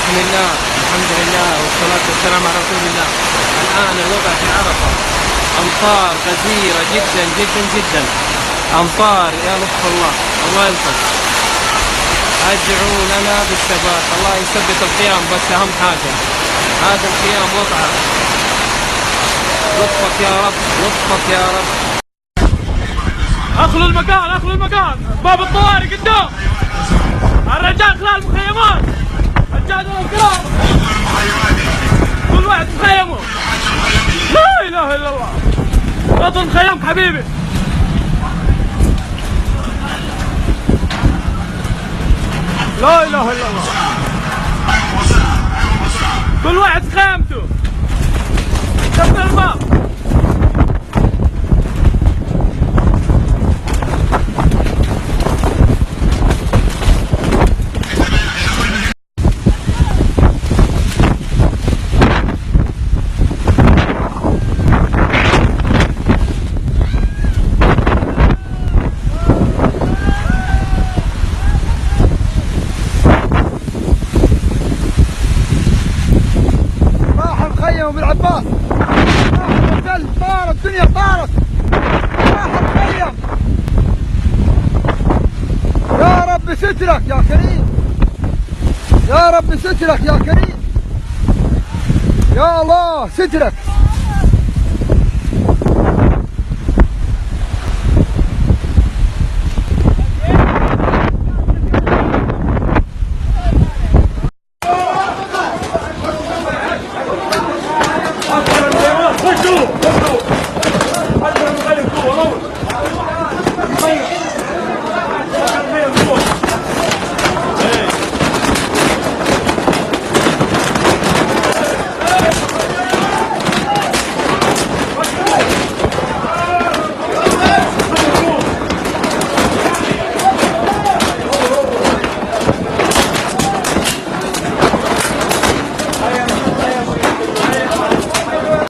بسم الله، الحمد لله والصلاة والسلام على رسول الله. الآن الوضع في عرفة أمطار غزيرة جدا جدا جدا، أمطار يا لطف الله، الله يلطف. أدعوا لنا بالثبات، الله يثبت القيام، بس أهم حاجة هذا القيام وضعه. لطفك يا رب، لطفك يا رب. اخلوا المكان، اخلوا المكان، باب الطوارئ قدام. الرجال خلال المخيمات، الرجال والكرام كل واحد مخيمه. لا اله الا الله، اطل مخيمك حبيبي. لا اله الا الله، كل واحد في خيمته. شفت الباب. بالعباس راح الثلج، طارت الدنيا، طارت، راح الخيم. يا رب سترك يا كريم، يا رب سترك يا كريم، يا الله سترك.